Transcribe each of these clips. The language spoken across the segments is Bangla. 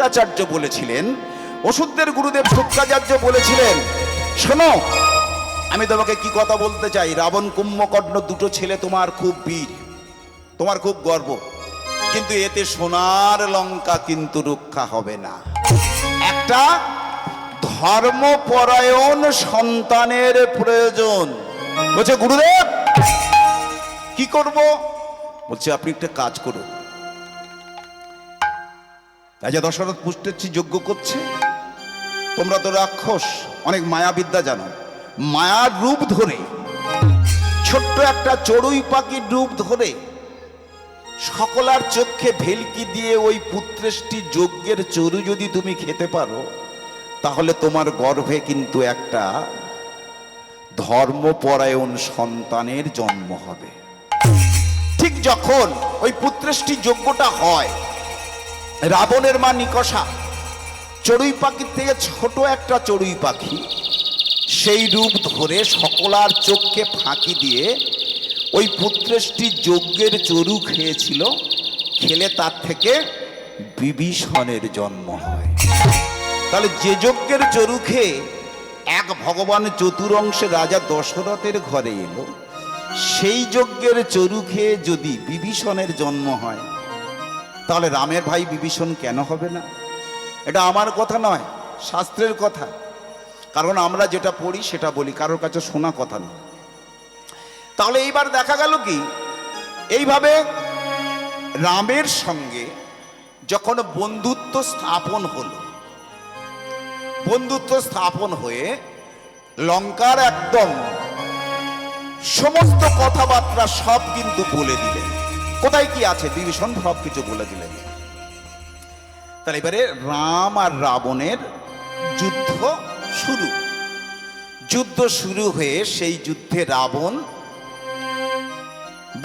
শুক্রাচার্য বলেছিলেন, ওষুধের গুরুদেব শুক্রাচার্য বলেছিলেন, শোনো আমি তোমাকে কি কথা বলতে চাই, রাবণ কুম্ভকর্ণ দুটো ছেলে তোমার খুব বীর, তোমার খুব গর্ব, কিন্তু এতে সোনার লঙ্কা কিন্তু রক্ষা হবে না। একটা ধর্মপরায়ণ সন্তানের প্রয়োজন। বলছে গুরুদেব কি করব? বলছে আপনি একটা কাজ করুন। রাজা দশরথ পুষ্টেচ্ছি যজ্ঞ করছে, তোমরা তো রাক্ষস, অনেক মায়াবিদ্যা জানো, মায়ার রূপ ধরে, ছোট্ট একটা চড়ুই পাখির রূপ ধরে সকলার চোখে ভেলকি দিয়ে ওই পুত্রেষ্টি যজ্ঞের চরু যদি তুমি খেতে পারো, তাহলে তোমার গর্ভে কিন্তু একটা ধর্মপরায়ণ সন্তানের জন্ম হবে। ঠিক যখন ওই পুত্রেষ্টি যজ্ঞটা হয়, রাবণের মা নিকষা চড়ুই পাখির থেকে ছোট একটা চড়ুই পাখি সেই রূপ ধরে সকলার চোখকে ফাঁকি দিয়ে ওই পুত্রেষ্টি যজ্ঞের চরু খেয়েছিল, খেলে তার থেকে বিভীষণের জন্ম হয়। তাহলে যে যজ্ঞের চরু খেয়ে এক ভগবান চতুরংশে রাজা দশরথের ঘরে এলো, সেই যজ্ঞের চরু খেয়ে যদি বিভীষণের জন্ম হয়, তাহলে রামের ভাই বিভীষণ কেন হবে না? এটা আমার কথা নয়, শাস্ত্রের কথা। কারণ আমরা যেটা পড়ি সেটা বলি, কারোর কাছে শোনা কথা নয়। তাহলে এইবার দেখা গেল কি, এইভাবে রামের সঙ্গে যখন বন্ধুত্ব স্থাপন হলো, বন্ধুত্ব স্থাপন হয়ে লঙ্কার একদম সমস্ত কথাবার্তা সব কিন্তু বলে দিলেন, কোথায় কি আছে বিভীষণ সব কিছু বলে দিলেন। তাহলে এবারে রাম আর রাবণের যুদ্ধ শুরু। যুদ্ধ শুরু হয়ে সেই যুদ্ধে রাবণ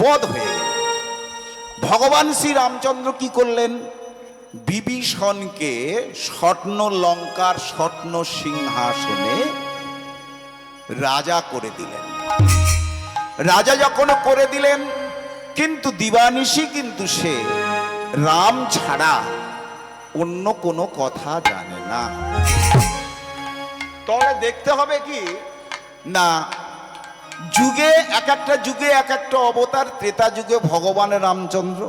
বধ হয়ে গেল। ভগবান শ্রী রামচন্দ্র কি করলেন? বিভীষণকে স্বর্ণ লঙ্কার স্বর্ণ সিংহাসনে রাজা করে দিলেন। রাজা যখন করে দিলেন, কিন্তু দিবানিশি কিন্তু সে রাম ছাড়া অন্য কোনো কথা জানে না। তাহলে দেখতে হবে কি না, যুগে এক একটা যুগে এক একটা অবতার। ত্রেতা যুগে ভগবানের রামচন্দ্র।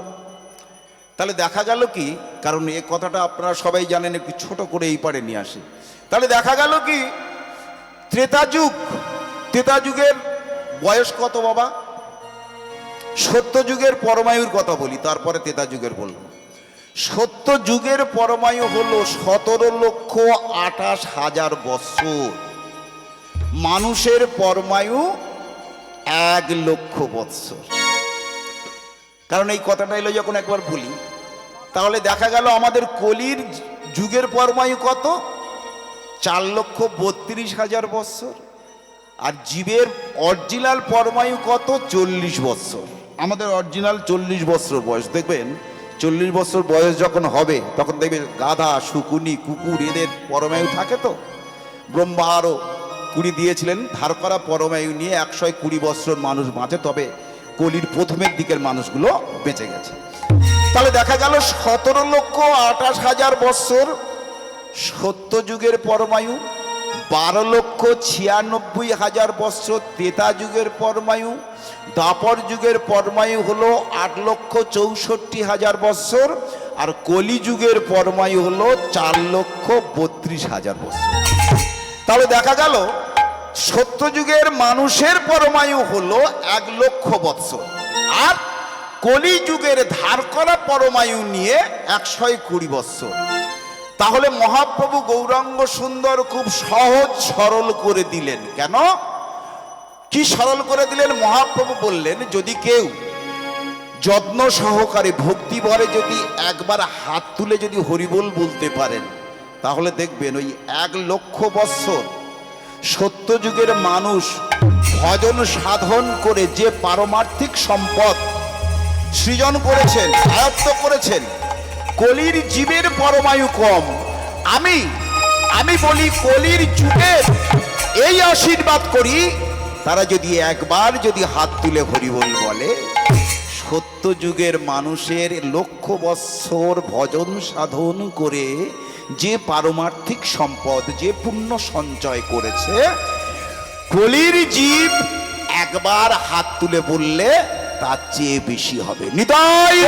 তাহলে দেখা গেল কি, কারণ এই কথাটা আপনারা সবাই জানেন, একটু ছোট করে এই পারে নিয়ে আসি। তাহলে দেখা গেল কি, ত্রেতা যুগের বয়স কত বাবা? সত্য যুগের পরমায়ুর কথা বলি, তারপরে ত্রেতা যুগের বলবো। সত্য যুগের পরমায়ু হলো 17,28,000 বৎসর। মানুষের পরমায়ু 1,00,000 বৎসর। কারণ এই কথাটা এলো যখন একবার বলি, তাহলে দেখা গেল আমাদের কলির যুগের পরমায়ু কত? 4,32,000 বৎসর। আর জীবের অরিজিনাল পরমায়ু কত? 40 বৎসর। আমাদের অরিজিনাল 40 বৎসর বয়স। দেখবেন 40 বছর বয়স যখন হবে, তখন দেখবেন গাধা, শুকুনি, কুকুর এদের পরমায়ু থাকে। তো ব্রহ্মা আরও 20 দিয়েছিলেন, ধার করা পরমায়ু নিয়ে 120 বৎসর মানুষ বাঁচে। তবে কলির প্রথমের দিকের মানুষগুলো বেঁচে গেছে। তাহলে দেখা গেল 17,28,000 বৎসর সত্য যুগের পরমায়ু, 12,96,000 বৎসর ত্রেতা যুগের পরমায়ু, দ্বাপর যুগের পরমায়ু হলো 8,64,000 বৎসর, আর কলি যুগের পরমায়ু হলো 4,32,000 বৎসর। তাহলে দেখা গেল সত্য যুগের মানুষের পরমায়ু হলো 1,00,000 বৎসর, আর কলি যুগের ধার করা পরমায়ু নিয়ে 120 বৎসর। তাহলে মহাপ্রভু গৌরাঙ্গ সুন্দর খুব সহজ সরল করে দিলেন। কেন? কি সরল করে দিলেন? মহাপ্রভু বললেন, যদি কেউ যত্ন সহকারে ভক্তি ভরে যদি একবার হাত তুলে যদি হরিবোল বলতে পারেন, তাহলে দেখবেন ওই 1,00,000 বৎসর সত্য যুগের মানুষ ভজন সাধন করে যে পারমার্থিক সম্পদ সৃজন করেছেন, আয়ত্ত করেছেন, কলির জীবের পরমায়ু কম। আমি বলি কলির যুগের এই আশীর্বাদ করি, তারা যদি একবার যদি হাত তুলে হরিবোল বলে, সত্য যুগের মানুষের 1,00,000 বৎসর ভজন সাধন করে যে পারমার্থিক সম্পদ, যে পুণ্য সঞ্চয় করেছে, কলির জীব একবার হাত তুলে বললে তার চেয়ে বেশি হবে। নিতাই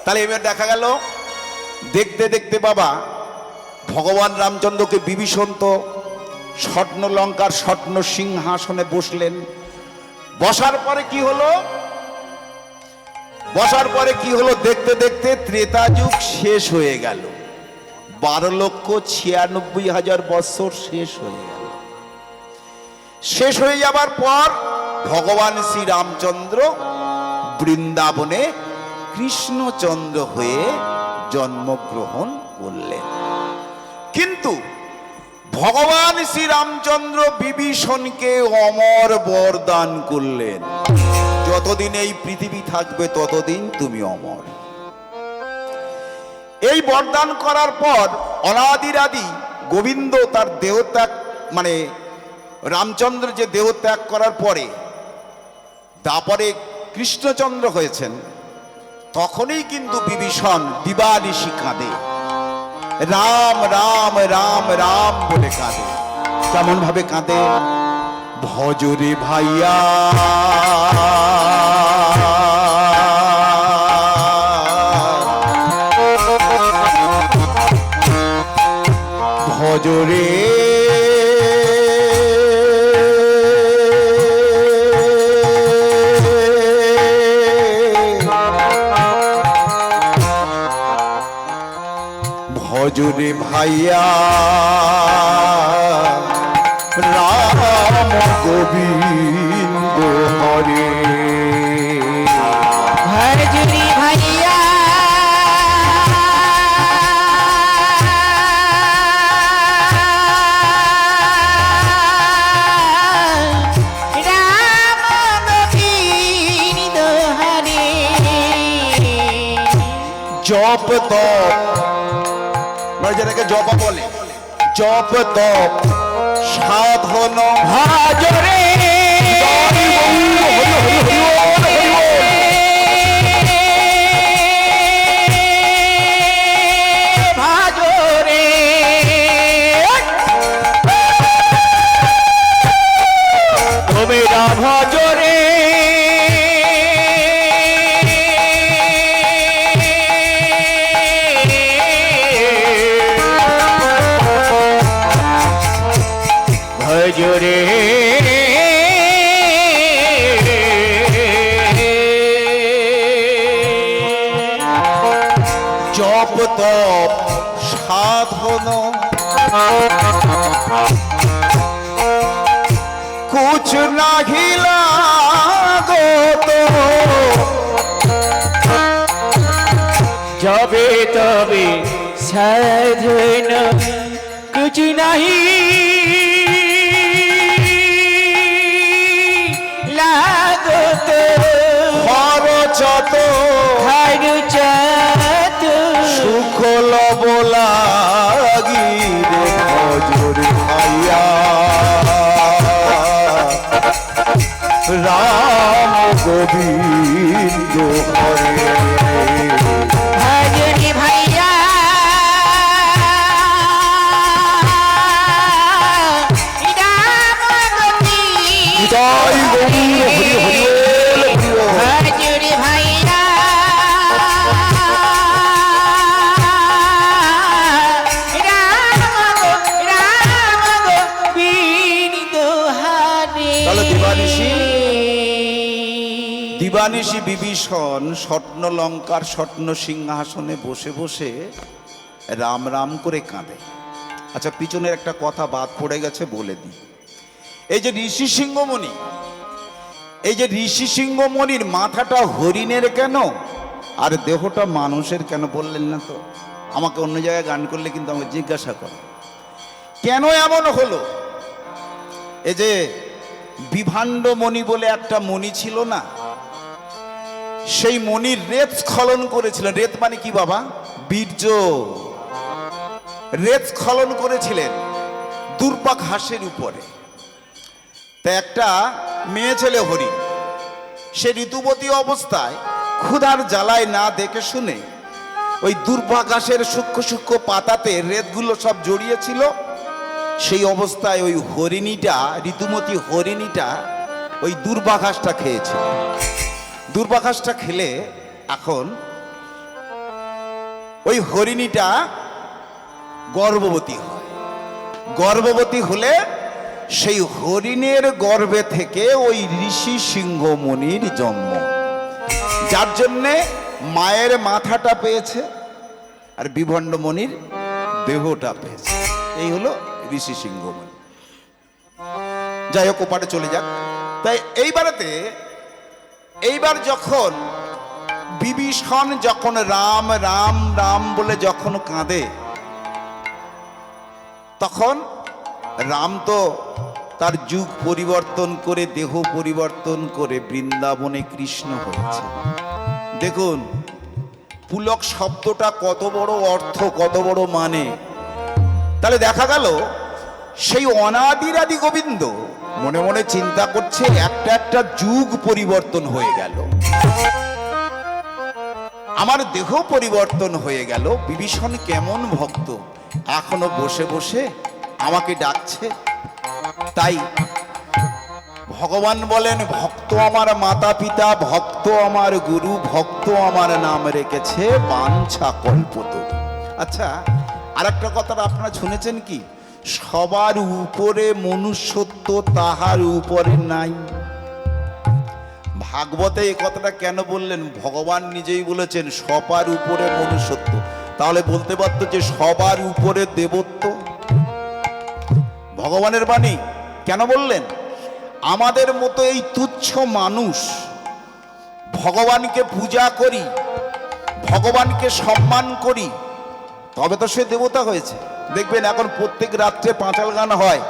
তাহলে এবার দেখা গেল দেখতে দেখতে বাবা ভগবান রামচন্দ্রকে বিভীষণ তো স্বর্ণ লঙ্কার স্বর্ণ সিংহাসনে বসলেন। বসার পরে কি হলো? বসার পরে কি হলো? দেখতে দেখতে ত্রেতা যুগ শেষ হয়ে গেল। 12,96,000 বৎসর শেষ হয়ে গেল। শেষ হয়ে যাবার পর ভগবান শ্রী রামচন্দ্র বৃন্দাবনে কৃষ্ণচন্দ্র হয়ে জন্মগ্রহণ করলেন। কিন্তু ভগবান শ্রী রামচন্দ্র বিভীষণকে অমর বরদান করলেন, যতদিন এই পৃথিবী থাকবে ততদিন তুমি অমর। এই বরদান করার পর অনাদিরাদি গোবিন্দ তার দেহত্যাগ, মানে রামচন্দ্র যে দেহত্যাগ করার পরে তারপরে কৃষ্ণচন্দ্র হয়েছেন, তখনই কিন্তু বিভীষণ দিবানিশি কাঁদে, রাম রাম রাম রাম বলে কাঁদে। কেমন ভাবে কাঁদে? ভজরে ভাইয়া ভজরে ভজরে ভাইয়া রাম গোবিন্দ হরে। ভজরে ভাইয়া রাম গোবিন্দ হরে। জপ তপ, যেটাকে জপা বলে, জপ তপ সাধন ভজরে ভজরে তোমেরা ভজরে ভজরে জপ তপ সাধন কুছ নাহি লাগত, जबे तबे साधन कुछ नहीं लागत। খরচত খরচত সুখ লব লাগি রে ভজরে ভাইয়া রাম গোবিন্দ হরে। ভজরে ভাইয়া রাম গোবিন্দ জয় গোবিন্দ হরি হরি বল, ভজরে ভাইয়া রাম গোবিন্দ হরে। তাহলে দিবানিশি দিবানিশি বিভীষণ স্বর্ণ লঙ্কার স্বর্ণ সিংহাসনে বসে বসে রাম রাম করে কাঁদে। আচ্ছা, পিছনের একটা কথা বাদ পড়ে গেছে, বলে দিই। এই যে ঋষি সিংহমণি, এই যে ঋষি সিংহমণির মাথাটা হরিণের কেন আর দেহটা মানুষের কেন বললেন না তো? আমাকে অন্য জায়গায় গান করলে কিন্তু আমাকে জিজ্ঞাসা করে কেন এমন হলো। এই যে বিভাণ্ড মণি বলে একটা মণি ছিল না, সেই মণির রেত স্খলন করেছিলেন। রেত মানে কি বাবা? বীর্য। রেত স্খলন করেছিলেন দুর্বা ঘাসের উপরে। তা একটা মেয়ে ছেলে হরিণ, সে ঋতুবতী অবস্থায় ক্ষুধার জ্বালায় না দেখে শুনে ওই দুর্বাঘাসের সূক্ষ্ম সূক্ষ্ম পাতাতে রেতগুলো সব জড়িয়েছিল। সেই অবস্থায় ওই হরিণীটা, ঋতুমতী হরিণীটা ওই দুর্বাঘাসটা খেয়েছিল। দুর্বাঘাসটা খেলে এখন ওই হরিণীটা গর্ভবতী হয়। গর্ভবতী হলে সেই হরিণের গর্ভে থেকে ওই ঋষি সিংহমুনির জন্ম, যার জন্যে মায়ের মাথাটা পেয়েছে আর বিভণ্ডমণির দেহটা পেয়েছে। এই হলো ঋষি সিংহমুনি। যাই হোক, ওপারে চলে যাক। তাই এইবার যখন বিভীষণ যখন রাম রাম রাম বলে যখন কাঁদে, তখন রাম তো তার যুগ পরিবর্তন করে, দেহ পরিবর্তন করে বৃন্দাবনে কৃষ্ণ হয়েছে। দেখুন পুলক শব্দটা কত বড় অর্থ, কত বড় মানে। তাহলে দেখা গেল সেই অনাদির আদি গোবিন্দ মনে মনে চিন্তা করছে, একটা একটা যুগ পরিবর্তন হয়ে গেল, আমার দেহ পরিবর্তন হয়ে গেল। বিভীষণ কেমন ভক্ত, এখনো বসে বসে আমাকে ডাকছে। তাই ভগবান বলেন, ভক্ত আমার মাতা পিতা, ভক্ত আমার গুরু, ভক্ত আমার নাম রেখেছে বাঞ্ছা কল্পতরু। আচ্ছা, আর একটা কথা আপনারা শুনেছেন কি, সবার উপরে মনুষ্যত্ব তাহার উপরে নাই। ভাগবতে এই কথাটা কেন বললেন? ভগবান নিজেই বলেছেন সবার উপরে মনুষ্যত্ব। তাহলে বলতে পারতো যে সবার উপরে দেবত্ব। ভগবানের বাণী কেন বললেন? আমাদের মতো এই তুচ্ছ মানুষ ভগবানকে পূজা করি, ভগবানকে সম্মান করি, তবে তো সে দেবতা হয়েছে। দেখবেন এখন প্রত্যেক রাত্রে পাঁচাল গান হয়।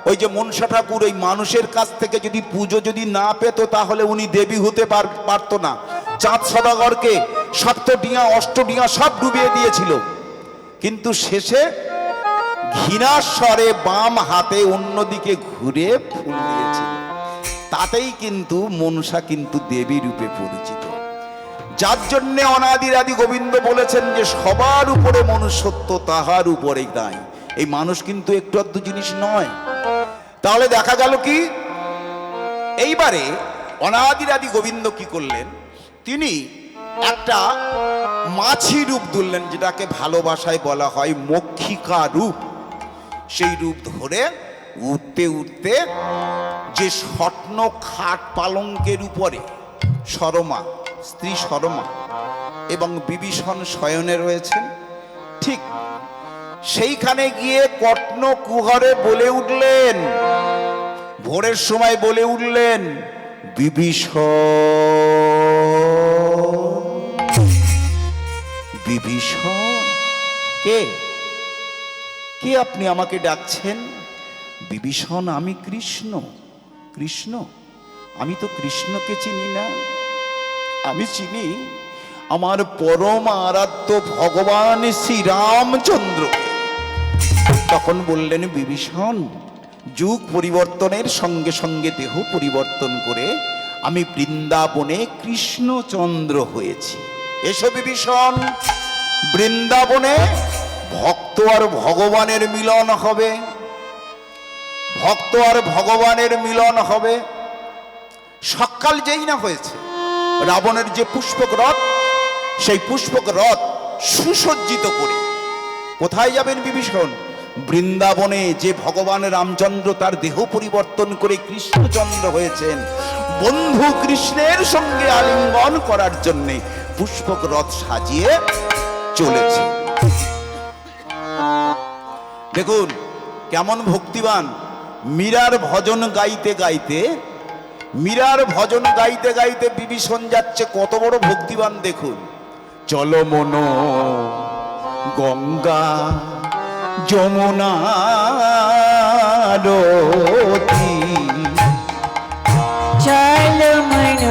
ওই যে মনসা ঠাকুর ওই মানুষের কাছ থেকে যদি পুজো যদি না পেত, তাহলে উনি দেবী হতে পারতো না। চাঁদ সদাগরকে সপ্তডিঙা অষ্টডিঙা সব ডুবিয়ে দিয়েছিল, কিন্তু শেষে ঘৃণার স্বরে বাম হাতে অন্যদিকে ঘুরে ফুল দিয়েছিল। তাতেই কিন্তু মনসা কিন্তু দেবী রূপে পরিচিত। যার জন্য অনাদির আদি গোবিন্দ বলেছেন যে সবার উপরে মনুষ্যত্ব তাহার উপরে নাই। এই মানুষ কিন্তু একটু আধটু জিনিস নয়। তাহলে দেখা গেল কি, এইবারে অনাদির আদি গোবিন্দ কি করলেন, তিনি একটা মাছি রূপ ধরলেন, যেটাকে ভালোবাসায় বলা হয় মক্ষিকা রূপ। সেই রূপ ধরে উঠতে উঠতে যে স্বপ্ন খাট পালঙ্কের উপরে সরমা, স্ত্রী সরমা এবং বিভীষণ শয়নে রয়েছেন, ঠিক সেইখানে গিয়ে কটন কুহরে বলে উঠলেন, ভোরের সময় বলে উঠলেন, বিভীষণ বিভীষণ, কে কে আপনি আমাকে ডাকছেন? বিভীষণ, আমি কৃষ্ণ। কৃষ্ণ? আমি তো কৃষ্ণকে চিনি না। আমি চিনি আমার পরম আরাধ্য ভগবান শ্রীরামচন্দ্রকে। তখন বললেন, বিভীষণ, যুগ পরিবর্তনের সঙ্গে সঙ্গে দেহ পরিবর্তন করে আমি বৃন্দাবনে কৃষ্ণচন্দ্র হয়েছি। এসো বিভীষণ, বৃন্দাবনে ভক্ত আর ভগবানের মিলন হবে, ভক্ত আর ভগবানের মিলন হবে। সকাল যেই না হয়েছে, রাবণের যে পুষ্পক রথ, সেই পুষ্পক রথ সুসজ্জিত করে কোথায় যাবেন বিভীষণ? বৃন্দাবনে, যে ভগবান রামচন্দ্র তার দেহ পরিবর্তন করে কৃষ্ণচন্দ্র হয়েছেন, বন্ধু কৃষ্ণের সঙ্গে আলিঙ্গন করার জন্যে পুষ্পক রথ সাজিয়ে চলেছে। দেখুন কেমন ভক্তিবান। মীরার ভজন গাইতে গাইতে, মীরার ভজন গাইতে গাইতে বিভীষণ যাচ্ছে, কত বড় ভক্তিবান দেখুন। চলো মন গঙ্গা যমুনা রতি, চল মন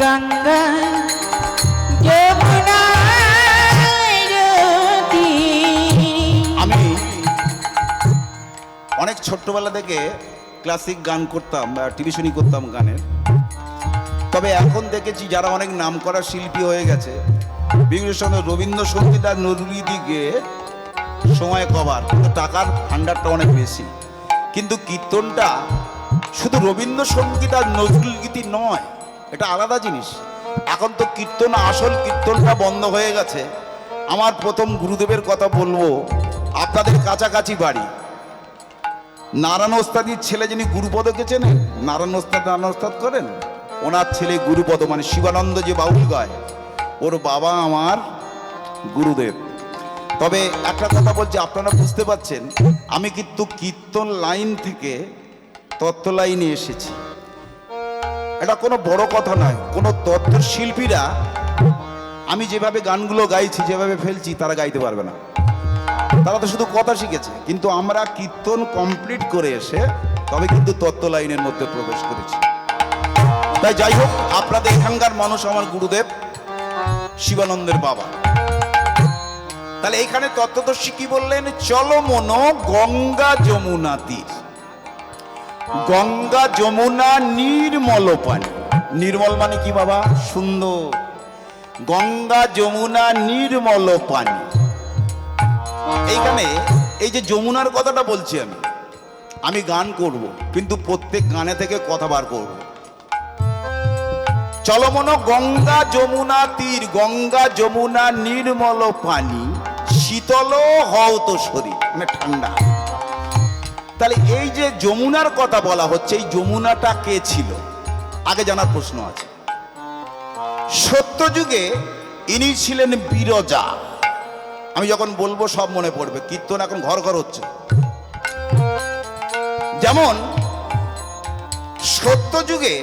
গঙ্গা যমুনা রতি। আমি অনেক ছোট্টবেলা থেকে ক্লাসিক গান করতাম বা টিউশনি করতাম গানের। তবে এখন দেখেছি যারা অনেক নাম করা শিল্পী হয়ে গেছে, বিশেষ রবীন্দ্রসঙ্গীত আর নজরুলগীতিকে সময় কভার, কিন্তু টাকার ভান্ডারটা অনেক বেশি। কিন্তু কীর্তনটা শুধু রবীন্দ্রসঙ্গীত আর নজরুলগীতি নয়, এটা আলাদা জিনিস। এখন তো কীর্তন, আসল কীর্তনটা বন্ধ হয়ে গেছে। আমার প্রথম গুরুদেবের কথা বলবো, আপনাদের কাছাকাছি বাড়ি, নারায়ণ ওস্তাদির ছেলে যিনি গুরুপদকে চেনেন, নারায়ণ ওস্তাদ করেন, ওনার ছেলে গুরুপদ, মানে শিবানন্দ যে বাউল গায়, ওর বাবা আমার গুরুদেব। তবে একটা কথা বলছি, আপনারা বুঝতে পারছেন, আমি কিন্তু কীর্তন লাইন থেকে তত্ত্ব লাইনে এসেছি। এটা কোনো বড় কথা নয়। কোনো তত্ত্ব শিল্পীরা আমি যেভাবে গানগুলো গাইছি, যেভাবে ফেলছি, তারা গাইতে পারবে না। তারা তো শুধু কথা শিখেছে, কিন্তু আমরা কীর্তন কমপ্লিট করে এসে তবে কিন্তু তত্ত্ব লাইনের মধ্যে প্রবেশ করেছি। তাই যাই হোক, আপনাদের এখানকার মানুষ আমার গুরুদেব শিবানন্দের বাবা। তাহলে এইখানে তত্ত্বদর্শী কি বললেন? চলো মন গঙ্গা যমুনা তীর, গঙ্গা যমুনা নির্মল পানি। নির্মল মানে কি বাবা? সুন্দর। গঙ্গা যমুনা নির্মল পানি। এইখানে এই যে যমুনার কথাটা বলছি, আমি গান করব, কিন্তু প্রত্যেক গানে থেকে কথা বার করব। চলো মন গঙ্গা যমুনা তীর, গঙ্গা যমুনা নির্মল পানি, শীতল হও তো শরীর, মানে ঠান্ডা। তাহলে এই যে যমুনার কথা বলা হচ্ছে, এই যমুনাটা কে ছিল? আগে জানার প্রশ্ন আছে। সত্যযুগে ইনি ছিলেন বিরজা। আমি যখন বলবো সব মনে পড়বে, কীর্তন এখন ঘর ঘর হচ্ছে। যেমন সত্যযুগে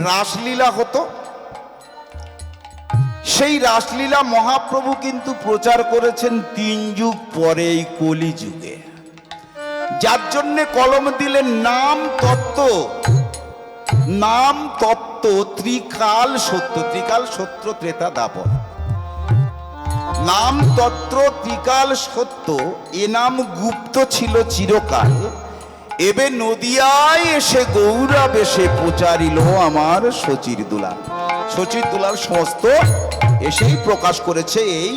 রাসলীলা হতো, সেই রাসলীলা মহাপ্রভু কিন্তু প্রচার করেছেন 3 যুগ পরে, এই কলিযুগে। যার জন্যে কলম দিলেন নাম তত্ত্ব। নাম তত্ত্ব ত্রিকাল সত্য, ত্রিকাল সত্য ত্রেতা দাপর। নাম তত্ত্ব ত্রিকাল সত্য, এ নাম গুপ্ত ছিল চিরকাল। এবে নদিয়ায় এসে গৌরা বেশে প্রচারিল আমার শচীর দুলাল। শচীর দুলাল সমস্ত এসেই প্রকাশ করেছে এই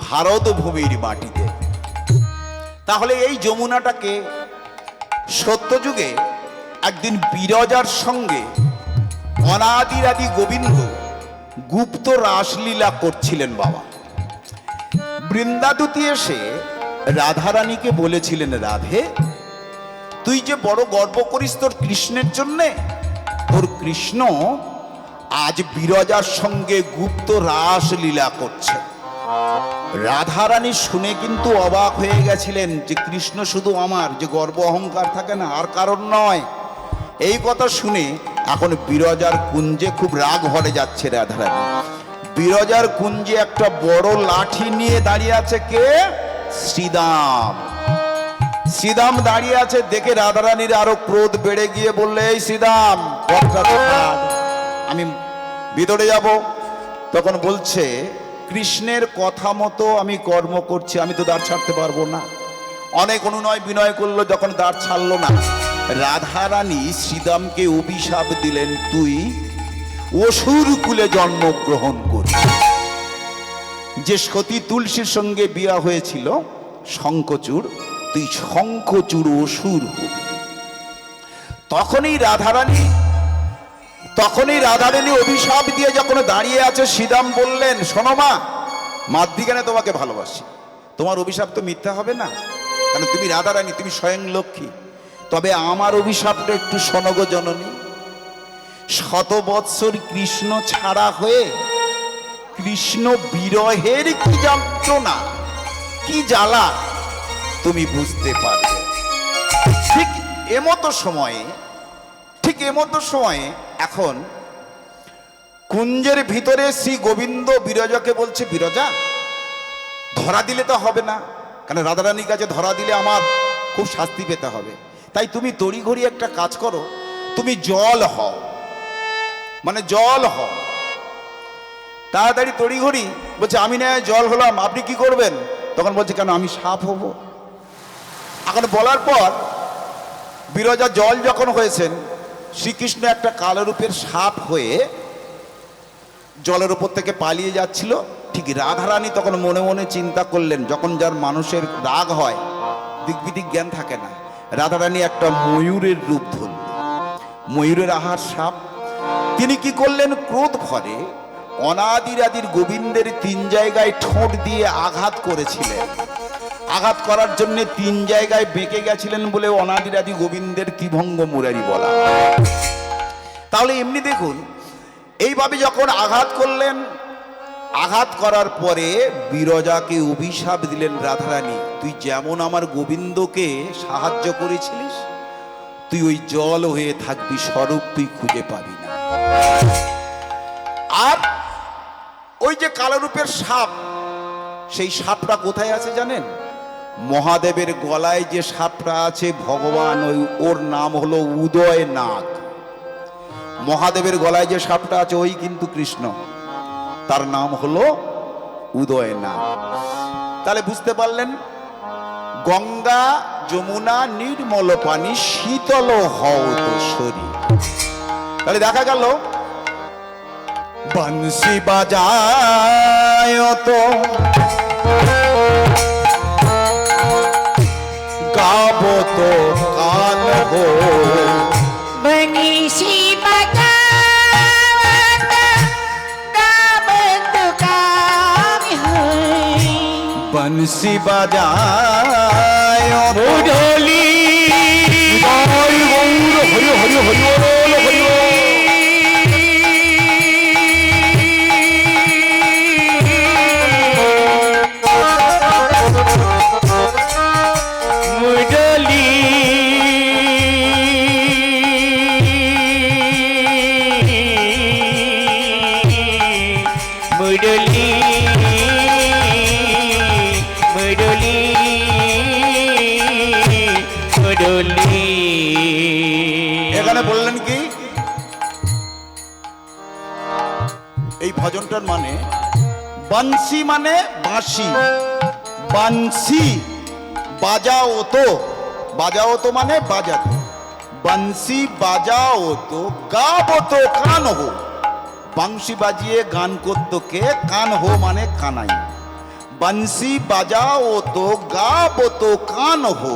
ভারত ভূমির মাটিতে। তাহলে এই যমুনাটাকে সত্যযুগে একদিন বিরজার সঙ্গে অনাদিরাদি গোবিন্দ গুপ্ত রাসলীলা করছিলেন বাবা। বৃন্দাদূতি এসে রাধারানীকে বলেছিলেন, রাধে তুই যে বড় গর্ব করিস তোর কৃষ্ণের জন্যে, তোর কৃষ্ণ আজ বিরজার সঙ্গে গুপ্ত রাসলীলা করছে। রাধারানী শুনে কিন্তু অবাক হয়ে গেছিলেন যে কৃষ্ণ শুধু আমার, যে গর্ব অহংকার থাকে না, আর কারণ নয়। এই কথা শুনে এখন বিরজার কুঞ্জে খুব রাগ হরে যাচ্ছে রাধারানী। বিরজার কুঞ্জে একটা বড় লাঠি নিয়ে দাঁড়িয়ে আছে কে? শ্রীদাম। শ্রীদাম দাঁড়িয়ে আছে দেখে রাধারানীর আরো ক্রোধ বেড়ে গিয়ে বললে, এই শ্রীদাম, আমি ভিতরে যাব। তখন বলছে, কৃষ্ণের কথা মতো আমি কর্ম করছি, আমি তো দ্বার ছাড়তে পারবো না। অনেক অনুনয় বিনয় করলো, যখন দ্বার ছাড়লো না, রাধারানী শ্রীদামকে অভিশাপ দিলেন, তুই অসুর কুলে জন্মগ্রহণ করি। যে সতী তুলসীর সঙ্গে বিয়া হয়েছিল শঙ্খচূড়, তুই শঙ্খচূড় অসুর হবি। তখনই রাধারানী অভিশাপ দিয়ে যখন দাঁড়িয়ে আছে, শ্রীদাম বললেন, শোনো মা, মাতৃজ্ঞানে তোমাকে ভালোবাসি, তোমার অভিশাপ তো মিথ্যা হবে না, কারণ তুমি রাধারানী, তুমি স্বয়ং লক্ষ্মী। তবে আমার অভিশাপটা একটু শোনো গো জননী। 100 বৎসর কৃষ্ণ ছাড়া হয়ে কৃষ্ণ বিরহের কি যন্ত্রণা, কি জ্বালা তুমি বুঝতে পারবে। ঠিক এমতো সময়ে এখন কুঞ্জের ভিতরে শ্রী গোবিন্দ বিরজাকে বলছে, বিরজা ধরা দিলে তো হবে না, কারণ রাধারানীর কাছে ধরা দিলে আমার খুব শাস্তি পেতে হবে। তাই তুমি তড়িঘড়ি একটা কাজ করো, তুমি জল হও, মানে জল হও। তাড়াতাড়ি তড়িঘড়ি বলছে, আমি না জল হলাম, আপনি কি করবেন? তখন বলছে, কেন আমি সাপ হব? এখন বলার পর বিরজা জল যখন হয়েছেন, শ্রীকৃষ্ণ একটা কালরূপের সাপ হয়ে জলের উপর থেকে পালিয়ে যাচ্ছিল। ঠিক রাধারানী তখন মনে মনে চিন্তা করলেন, যখন যার মানুষের রাগ হয় দিকবিদিক জ্ঞান থাকে না, রাধারানী একটা ময়ূরের রূপ ধরল, ময়ূরের আহার সাপ। তিনি কি করলেন, ক্রোধ ভরে অনাদির আদির গোবিন্দের 3 জায়গায় ঠোঁট দিয়ে আঘাত করেছিলেন। আঘাত করার জন্য 3 জায়গায় বেঁকে গেছিলেন বলে অনাদির আদি গোবিন্দের ত্রিভঙ্গ মুরারি বলা। তাহলে এমনি দেখুন, এইভাবে যখন আঘাত করলেন, আঘাত করার পরে বিরজাকে অভিশাপ দিলেন, রাধারানী তুই যেমন আমার গোবিন্দকে সাহায্য করেছিলিস, তুই ওই জল হয়ে থাকবি, স্বরূপ তুই খুঁজে পাবি না। আর ওই যে কালরূপের সাপ, সেই সাপটা কোথায় আছে জানেন? মহাদেবের গলায় যে সাপটা আছে ভগবান, ওর নাম হলো উদয় নাগ। মহাদেবের গলায় যে সাপটা আছে ওই কিন্তু কৃষ্ণ, তার নাম হলো উদয় নাগ। তাহলে বুঝতে পারলেন, গঙ্গা যমুনা নির্মল পানি, শীতল হও তো শরীর। তাহলে দেখা গেল বংশী বাজায় তো গাবো তো কান হো, बंसी बजाता गावत काम है। বংশী বাজায় मुरली হরি হরি হরি হরি হরি। मुरली मुरली मुरली मुरली। এখানে বললেন কি, এই ভজনটার মানে বংশী মানে বাঁশি, বংশী বাজাও তো, বাজাও তো মানে বাজাতে, বংশী বাজাও তো গাবো তো কান হো। বংশী বাজিয়ে গান করতো কে? কান হো মানে কানাই। বংশী বাজাও তো গাবো তো কান হো,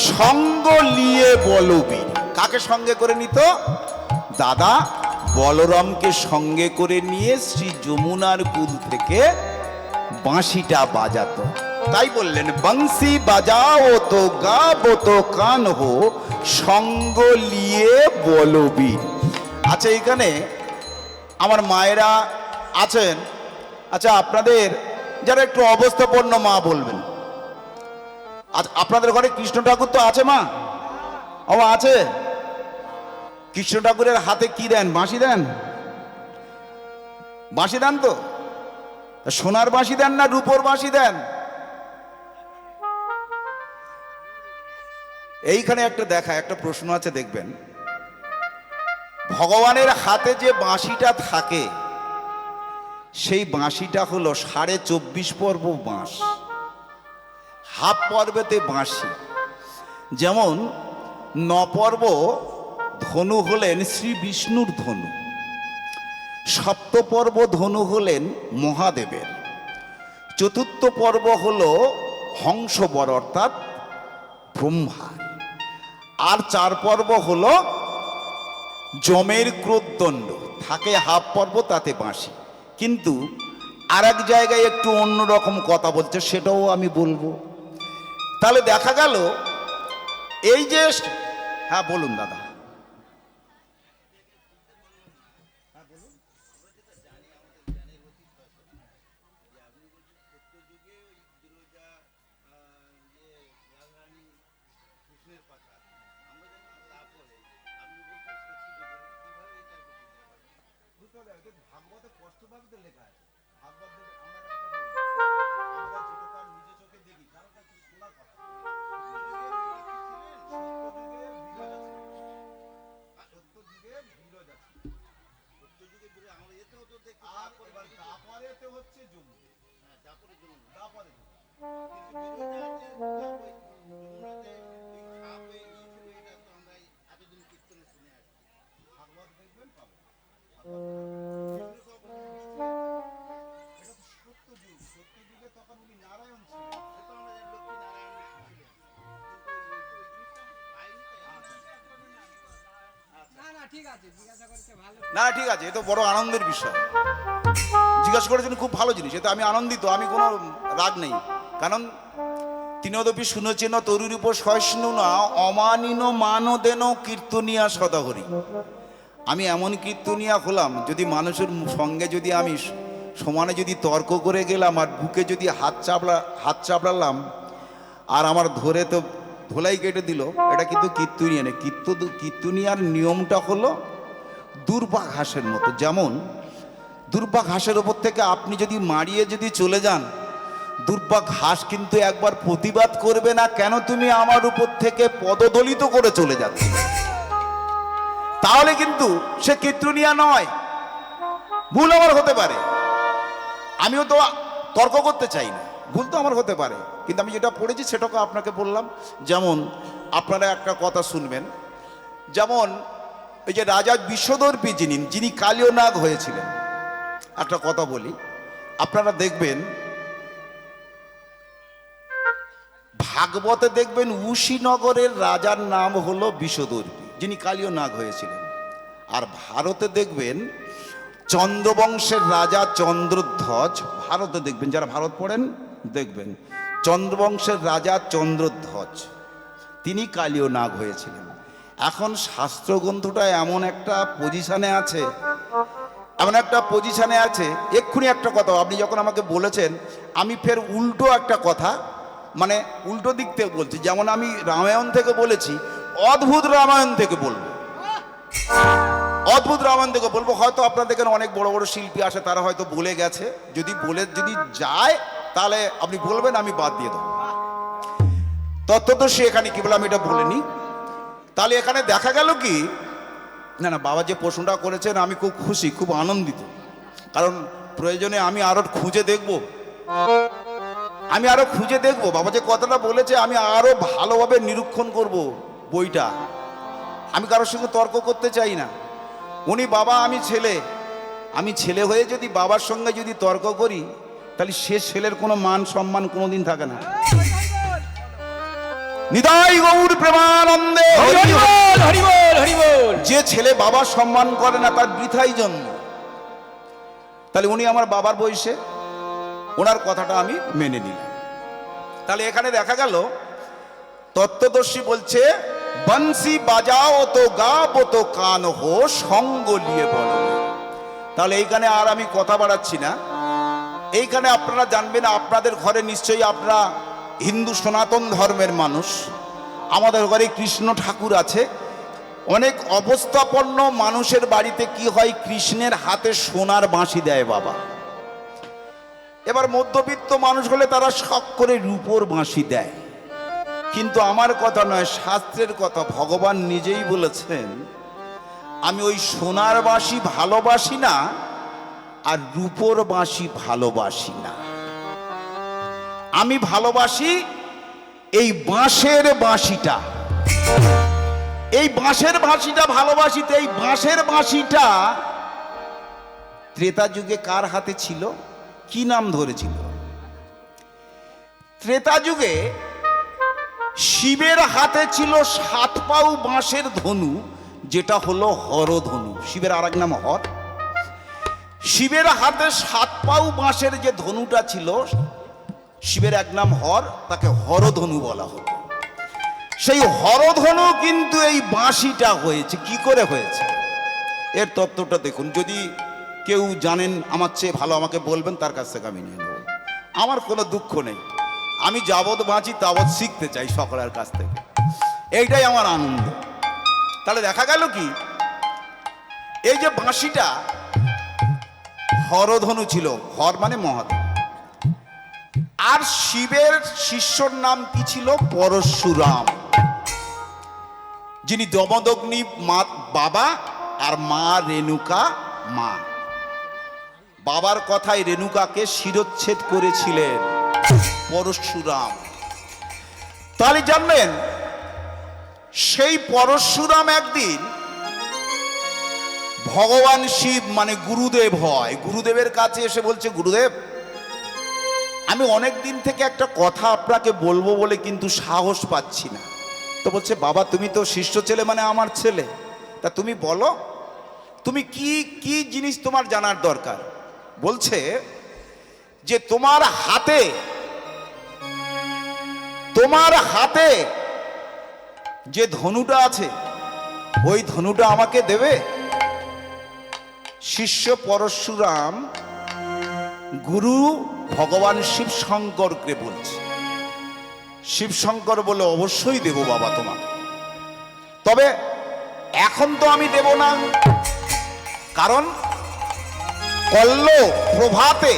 সঙ্গ লিয়ে বলবীর। কাকে সঙ্গে করে নিত? দাদা বলরামকে সঙ্গে করে নিয়ে শ্রী যমুনার কুল থেকে বাঁশিটা বাজাতো। তাই বললেন বংশী বাজাও তো গাবো তো কান হো, সঙ্গ লিয়ে বলবীর। আচ্ছা, এখানে আমার মায়েরা আছেন, আচ্ছা আপনাদের যারা একটু অবস্থাপন্ন মা বলবেন, আজ আপনাদের ঘরে কৃষ্ণ ঠাকুর তো আছে মা? ও আছে। কৃষ্ণ ঠাকুরের হাতে কি দেন? বাঁশি দেন? বাঁশি দেন তো? সোনার বাঁশি দেন না রূপোর বাঁশি দেন? এইখানে একটা একটা প্রশ্ন আছে, দেখবেন ভগবানের হাতে যে বাঁশিটা থাকে, সেই বাঁশিটা হলো 24.5 পর্ব বাঁশ, হাফ পর্বেতে বাঁশি। যেমন 9 পর্ব ধনু হলেন শ্রী বিষ্ণুর ধনু, সপ্তপর্ব ধনু হলেন মহাদেবের, চতুর্থ পর্ব হলো হংসবর অর্থাৎ ব্রহ্মা, আর 4 পর্ব হলো যমের ক্রোধদণ্ড, থাকে হাফ পর্ব, তাতে বাঁশি। কিন্তু আর এক জায়গায় একটু অন্যরকম কথা বলছে, সেটাও আমি বলবো। তাহলে দেখা গেল এই যে, হ্যাঁ বলুন দাদা। ভাগবতে স্পষ্টভাবে লেখা আছে, ভাগবত আমরা যেটা নিজে চোখে দেখি, কারণ তা শোনার কথা। সত্য যুগে বিরজ আছে, সত্য যুগে বিরজ আমরা এতেও তো দেখি, তারপরেতে হচ্ছে যমুনা, হ্যাঁ তারপরে যমুনা, তারপরে কিন্তু বিরজ আছে যমুনাতে এই সাপ হয়ে গিয়েছিল, এটা তো আমরা এতদিন কীর্তনে শুনে আসছি। ভাগবত দেখবেন পাবেন। না ঠিক আছে, এ তো বড় আনন্দের বিষয়। জিজ্ঞাসা করেছেন, খুব ভালো জিনিস, এতে আমি আনন্দিত, আমি কোনো রাগ নেই। কারণ তিনদপি শুনেছেন তরুর উপর সহিষ্ণু না অমানিন মানদেন কীর্তনিয়া সদাহরি। আমি এমন কীর্তনিয়া হলাম, যদি মানুষের সঙ্গে যদি আমি সমানে যদি তর্ক করে গেলাম আর বুকে যদি হাত চাপড়ালাম আর আমার ধরে তো ধোলাই কেটে দিল, এটা কিন্তু কীর্তনিয়া নেই। কীর্তনিয়ার নিয়মটা হলো দুর্বা ঘাসের মতো। যেমন দুর্বা ঘাসের ওপর থেকে আপনি যদি মারিয়ে যদি চলে যান, দুর্বা ঘাস কিন্তু একবার প্রতিবাদ করবে না, কেন তুমি আমার উপর থেকে পদদলিত করে চলে যাচ্ছ। তাহলে কিন্তু সে কীর্তনিয়া নয়। ভুল আমার হতে পারে, আমিও তো তর্ক করতে চাই না, ভুল তো আমার হতে পারে, কিন্তু আমি যেটা পড়েছি সেটাকে আপনাকে বললাম। যেমন আপনারা একটা কথা শুনবেন, যেমন এই যে রাজা বিশ্বদর্পী যিনি কালীয় নাগ হয়েছিলেন, একটা কথা বলি, আপনারা দেখবেন ভাগবতে দেখবেন উশীনগরের রাজার নাম হলো বিশ্বদর্পী, যিনি কালীয় নাগ হয়েছিলেন। আর ভারতে দেখবেন চন্দ্রবংশের রাজা চন্দ্রধ্বজ, ভারতে দেখবেন, যারা ভারত পড়েন দেখবেন চন্দ্রবংশের রাজা চন্দ্রধ্বজ, তিনি কালীয় নাগ হয়েছিলেন। এখন শাস্ত্রগ্রন্থটা এমন একটা পজিশনে আছে, এক্ষুনি একটা কথা আপনি যখন আমাকে বলেছেন, আমি ফের উল্টো একটা কথা, মানে উল্টো দিক থেকে বলছি। যেমন আমি রামায়ণ থেকে বলেছি, অদ্ভুত রামায়ণ থেকে বলবো, হয়তো আপনাদের এখানে অনেক বড় বড় শিল্পী আসে, তারা হয়তো বলে গেছে, যদি যায় তাহলে আপনি বলবেন, আমি বাদ দিয়ে দেবো। তত্ত্বদর্শী এখানে কি বলে আমি এটা বলিনি। তাহলে এখানে দেখা গেল কি, না বাবা যে প্রশ্নটা করেছেন আমি খুব খুশি, খুব আনন্দিত। কারণ প্রয়োজনে আমি আরো খুঁজে দেখব, বাবা যে কথাটা বলেছে আমি আরো ভালোভাবে নিরীক্ষণ করব বইটা। আমি কারোর সঙ্গে তর্ক করতে চাই না। উনি বাবা, আমি ছেলে হয়ে যদি বাবার সঙ্গে যদি তর্ক করি, তাহলে সে ছেলের কোনো মান সম্মান কোনোদিন থাকে না। নিতাই গৌর প্রেমানন্দে হরি বল, হরি বল, হরি বল। যে ছেলে বাবার সম্মান করে না তার বৃথাই জন্ম। তাহলে উনি আমার বাবার বয়সে, ওনার কথাটা আমি মেনে নিলাম। তাহলে এখানে দেখা গেল তত্ত্বদর্শী বলছে, বংশী বাজাও তো গাবো তো কান হো সঙ্গ লিয়ে বলো। তাহলে এইখানে আর আমি কথা বাড়াচ্ছি না। এইখানে আপনারা জানবেন, আপনাদের ঘরে নিশ্চয়ই আপনারা হিন্দু সনাতন ধর্মের মানুষ, আমাদের ঘরে কৃষ্ণ ঠাকুর আছে। অনেক অবস্থাপন্ন মানুষের বাড়িতে কি হয়, কৃষ্ণের হাতে সোনার বাঁশি দেয় বাবা। এবার মধ্যবিত্ত মানুষ হলে তারা শখ করে রূপোর বাঁশি দেয়। কিন্তু আমার কথা নয়, শাস্ত্রের কথা। ভগবান নিজেই বলেছেন, আমি ওই সোনার বাঁশি ভালোবাসি না আর রূপোর বাঁশি ভালোবাসি না। আমি ভালোবাসি এই বাঁশের বাঁশিটা, এই বাঁশের বাঁশিটা ভালোবাসি। তো এই বাঁশের বাঁশিটা ত্রেতা যুগে কার হাতে ছিল, কি নাম ধরেছিল? ত্রেতা যুগে শিবের হাতে ছিল 7 পাউ বাঁশের ধনু, যেটা হলো হরধনু। শিবের আর এক নাম হর। শিবের হাতে 7 পাউ বাঁশের যে ধনুটা ছিল, শিবের এক নাম হর, তাকে হরধনু বলা হতো। সেই হরধনু কিন্তু এই বাঁশিটা হয়েছে। কি করে হয়েছে এর তত্ত্বটা দেখুন। যদি কেউ জানেন আমার চেয়ে ভালো আমাকে বলবেন, তার কাছ থেকে আমি নিয়ে নেব। আমার কোনো দুঃখ নেই, আমি যাবৎ বাঁচি তাবৎ শিখতে চাই সকলের কাছ থেকে, এইটাই আমার আনন্দ। তাহলে দেখা গেল কি, এই যে বাঁশিটা হরধনু ছিল, হর মানে মহাদেব। আর শিবের শিষ্যর নাম কি ছিল? পরশুরাম, যিনি দমদগ্নি বাবা আর মা রেণুকা মা। বাবার কথায় রেণুকাকে শিরচ্ছেদ করেছিলেন পরশুরাম। তাহলে জানবেন, সেই পরশুরাম একদিন ভগবান শিব মানে গুরুদেব হয়, গুরুদেবের কাছে এসে বলছে, গুরুদেব আমি অনেক দিন থেকে একটা কথা আপনাকে বলবো বলে কিন্তু সাহস পাচ্ছি না। তো বলছে, বাবা তুমি তো শিষ্য ছেলে, মানে আমার ছেলে, তা তুমি বলো তুমি কি কি জিনিস তোমার জানার দরকার। বলছে যে তোমার হাতে যে ধনুটা আছে ওই ধনুটা আমাকে দেবে। শিষ্য পরশুরাম গুরু ভগবান শিব শঙ্করকে বলছে। শিব শঙ্কর বলে, অবশ্যই দেব বাবা তোমাকে, তবে এখন তো আমি দেব না, কারণ কল্ল প্রভাতে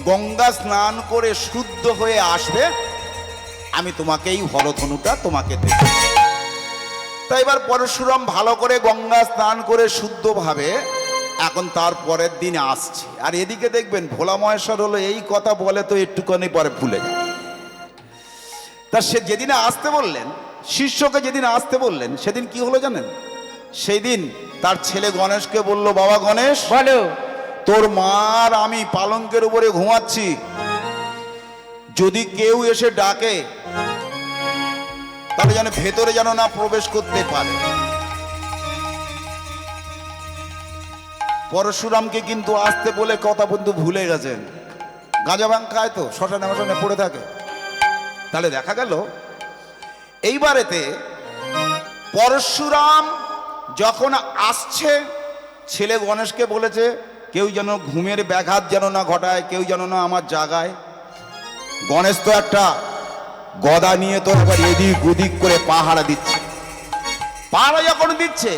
গঙ্গা স্নান করে শুদ্ধ হয়ে আসবে, আমি তোমাকে এই হরধনুটা তোমাকে দেব। তাই এবার পরশুরাম ভালো করে গঙ্গা স্নান করে শুদ্ধভাবে এখন তার পরের দিন আসছে। আর এদিকে দেখবেন ভোলা মহেশ্বর হলো এই কথা বলে তো একটুখানি পরে ভুলে যায়। তা সে যেদিন আসতে বললেন, শিষ্যকে যেদিন আসতে বললেন, সেদিন কি হলো জানেন? সেই দিন তার ছেলে গণেশকে বলল, বাবা গণেশ, বলো। তোর মার আমি পালঙ্কের উপরে ঘুমাচ্ছি, যদি কেউ এসে ডাকে তাহলে যেন ভেতরে যেন না প্রবেশ করতে পারে। পরশুরামকে কিন্তু আসতে বলে কথা বন্ধু ভুলে গেছেন। গাঁজা ভাং খায় তো, শ্মশানে মশানে পড়ে থাকে। তাহলে দেখা গেল এইবারেতে পরশুরাম যখন আসছে, ছেলে গণেশকে বলেছে কেউ যেন ঘুমের ব্যাঘাত যেন না ঘটায়, কেউ যেন না আমার জাগায়। গণেশ তো একটা গদা নিয়ে তো এবার এদিক ওদিক করে পাহারা দিচ্ছে। পাহারা যখন দিচ্ছে,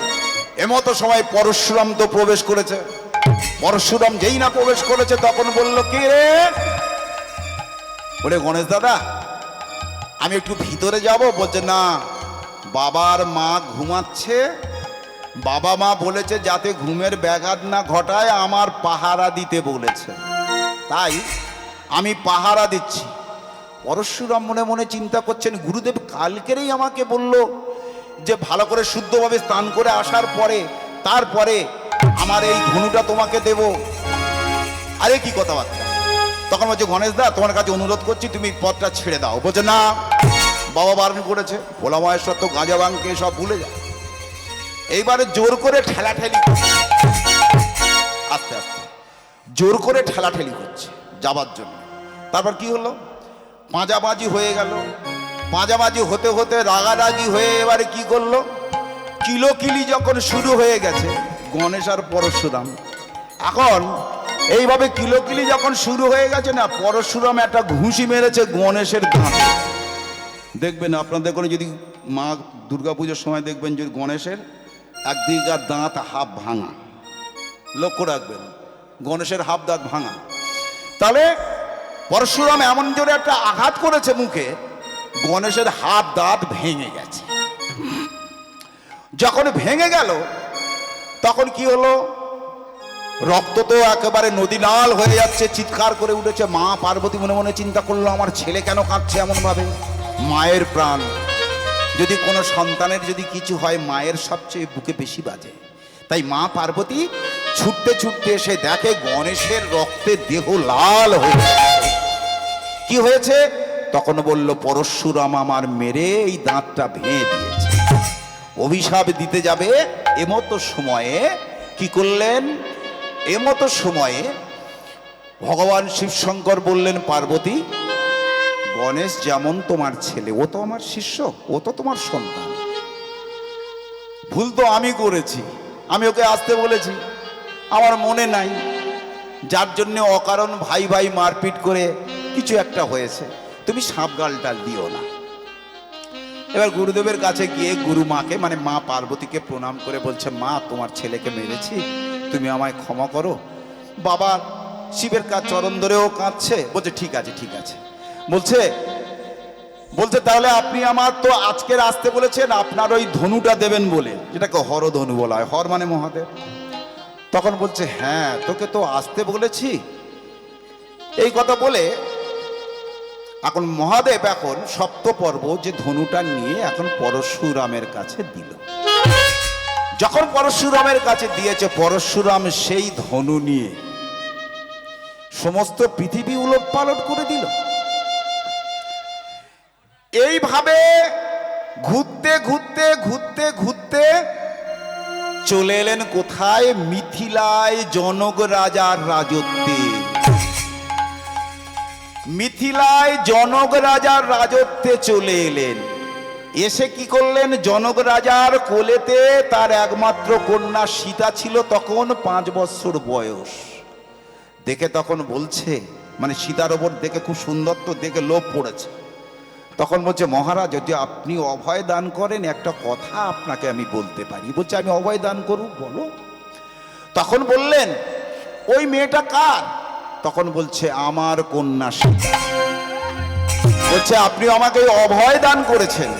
এমতো সময় পরশুরাম তো প্রবেশ করেছে। পরশুরাম যেই না প্রবেশ করেছে তখন বলল, কে রে? বলে, গণেশ দাদা আমি একটু ভিতরে যাব। বলছে, না, বাবার মা ঘুমাচ্ছে, বাবা মা বলেছে যাতে ঘুমের ব্যাঘাত না ঘটায়, আমার পাহারা দিতে বলেছে, তাই আমি পাহারা দিচ্ছি। পরশুরাম মনে মনে চিন্তা করছেন, গুরুদেব কালকেরই আমাকে বলল যে ভালো করে শুদ্ধভাবে স্নান করে আসার পরে তারপরে আমার এই ধনুটা তোমাকে দেব। আরে কি কথাবার্তা! তখন বলছে, গণেশ দা তোমার কাছে অনুরোধ করছি তুমি পথটা ছেড়ে দাও। বলছে, না, বাবা বারণ করেছে। ভোলা মহেশ্বর তো গাঁজা ভাঙকে সব ভুলে যায়। এইবারে জোর করে ঠেলাঠেলি, আস্তে আস্তে জোর করে ঠেলাঠেলি করছে যাবার জন্য। তারপর কি হলো? পাঁজাবাজি হয়ে গেল। পাঁজাবাজি হতে হতে রাগারাগি হয়ে এবারে কি করলো? কিলোকিলি যখন শুরু হয়ে গেছে গণেশ আর পরশুরাম, এখন এইভাবে কিলোকিলি যখন শুরু হয়ে গেছে না, পরশুরাম একটা ঘুষি মেরেছে গণেশের দাঁতে। দেখবেন আপনাদের কোনো যদি মা দুর্গাপুজোর সময় দেখবেন যে গণেশের একদিকে দাঁত হাফ ভাঙা, লক্ষ্য রাখবেন, গণেশের হাফ দাঁত ভাঙা। তাহলে পরশুরাম এমন জোরে একটা আঘাত করেছে মুখে, গণেশের হাত দাঁত ভেঙে গেছে। যখন ভেঙে গেল তখন কি হলো? রক্ত তো একেবারে নদী নাল হয়ে যাচ্ছে, চিৎকার করে উঠেছে। মা পার্বতী মনে মনে চিন্তা করলো, আমার ছেলে কেন কাঁদছে এমন ভাবে? মায়ের প্রাণ, যদি কোনো সন্তানের যদি কিছু হয় মায়ের সবচেয়ে বুকে বেশি বাজে। তাই মা পার্বতী ছুটতে ছুটতে এসে দেখে গণেশের রক্তে দেহ লাল হয়ে গেছে। কি হয়েছে? তখন বলল, পরশুরাম আমার মেরে এই দাঁতটা ভেঙে দিয়েছে, অভিশাপ দিতে যাবে। এমতো সময়ে কি করলেন? এমতো সময়ে ভগবান শিবশঙ্কর বললেন, পার্বতী, গণেশ যেমন তোমার ছেলে, ও তো আমার শিষ্য, ও তো তোমার সন্তান। ভুল তো আমি করেছি, আমি ওকে আসতে বলেছি, আমার মনে নাই, যার জন্য অকারণ ভাই ভাই মারপিট করে কিছু একটা হয়েছে, তুমি সাপ গালটাল দিও না। এবার গুরুদেবের কাছে গিয়ে গুরু মাকে মানে মা পার্বতীকে প্রণাম করে বলছে, মা তোমার ছেলেকে মেরেছি, তুমি আমায় ক্ষমা করো। বাবা শিবের কাজ চরণ ধরেও কাঁদছে। বলছে, ঠিক আছে ঠিক আছে। বলছে তাহলে আপনি আমার তো আজকের আসতে বলেছেন, আপনার ওই ধনুটা দেবেন বলে, যেটাকে হর ধনু বলা হয়, হর মানে মহাদেব। তখন বলছে, হ্যাঁ তোকে তো আসতে বলেছি। এই কথা বলে এখন মহাদেব এখন সপ্তপর্ব যে ধনুটা নিয়ে এখন পরশুরামের কাছে দিল। যখন পরশুরামের কাছে দিয়েছে, পরশুরাম সেই ধনু নিয়ে সমস্ত পৃথিবী উলট পালট করে দিল। এইভাবে ঘুরতে ঘুরতে ঘুরতে ঘুরতে চলে এলেন কোথায়? মিথিলায়, জনক রাজার রাজত্বে। মিথিলায় জনক রাজার রাজত্বে চলে এলেন। এসে কি করলেন? জনক রাজার কোলেতে তার একমাত্র কন্যা সীতা ছিল, তখন 5 বৎসর বয়স। দেখে তখন বলছে, মানে সীতার ওপর দেখে খুব সুন্দর, তো দেখে লোভ পড়েছে। তখন বলছে, মহারাজ যদি আপনি অভয় দান করেন, একটা কথা আপনাকে আমি বলতে পারি। বলছে, আমি অভয় দান করব, বলো। তখন বললেন, ওই মেয়েটা কার? তখন বলছে, আমার কন্যা সীতা। বলছে, আপনি আমাকে অভয় দান করেছেন,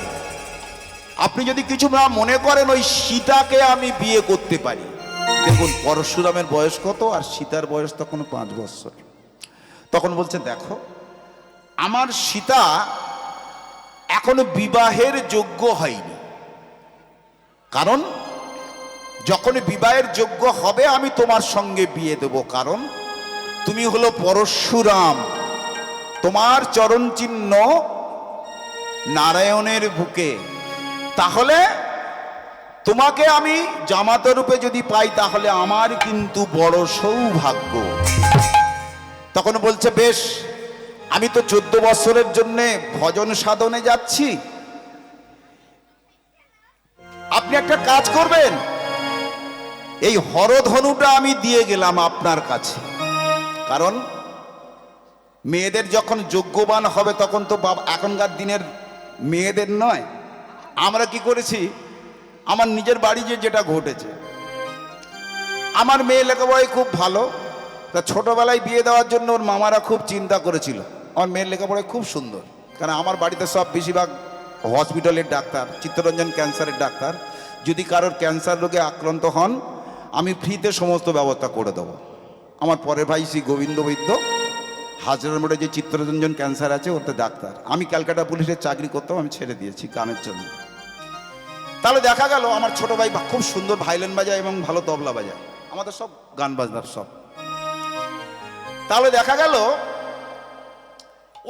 আপনি যদি কিছু না মনে করেন, ওই সীতাকে আমি বিয়ে করতে পারি। দেখুন পরশুরামের বয়স কত, আর সীতার বয়স তখন 5 বৎসর। তখন বলছে, দেখো আমার সীতা এখনো বিবাহের যোগ্য হয়নি, কারণ যখন বিবাহের যোগ্য হবে আমি তোমার সঙ্গে বিয়ে দেব, কারণ তুমি হলো পরশুরাম, তোমার চরণ চিহ্ন নারায়ণের বুকে, তাহলে তোমাকে আমি জামাতা রূপে যদি পাই তাহলে আমার কিন্তু বড় সৌভাগ্য। তখন বলছে, বেশ, আমি তো 14 বছরের জন্য ভজন সাধনে যাচ্ছি, আপনি একটা কাজ করবেন, এই হরধনুটা আমি দিয়ে গেলাম আপনার কাছে, কারণ মেয়েদের যখন যোগ্যবান হবে তখন তো এখনকার দিনের মেয়েদের নয়। আমরা কি করেছি, আমার নিজের বাড়ি যেটা ঘটেছে, আমার মেয়ে লেখাপড়ায় খুব ভালো, তা ছোটবেলায় বিয়ে দেওয়ার জন্য ওর মামারা খুব চিন্তা করেছিল। আমার মেয়ের লেখাপড়ায় খুব সুন্দর, কারণ আমার বাড়িতে সব বেশিরভাগ হসপিটালের ডাক্তার, চিত্তরঞ্জন ক্যান্সারের ডাক্তার। যদি কারোর ক্যান্সার রোগে আক্রান্ত হন, আমি ফ্রিতে সমস্ত ব্যবস্থা করে দেবো। আমার পরের ভাই শ্রী গোবিন্দ বৈদ্য হাজরার মোড়ে যে চিত্তরঞ্জন ক্যান্সার আছে, ওতে ডাক্তার। আমি ক্যালকাটা পুলিশের চাকরি করতাম, আমি ছেড়ে দিয়েছি গানের জন্য। তাহলে দেখা গেল আমার ছোট ভাই খুব সুন্দর ভায়োলিন বাজায় এবং ভালো তবলা বাজায়, আমাদের সব গান বাজনার সব। তাহলে দেখা গেল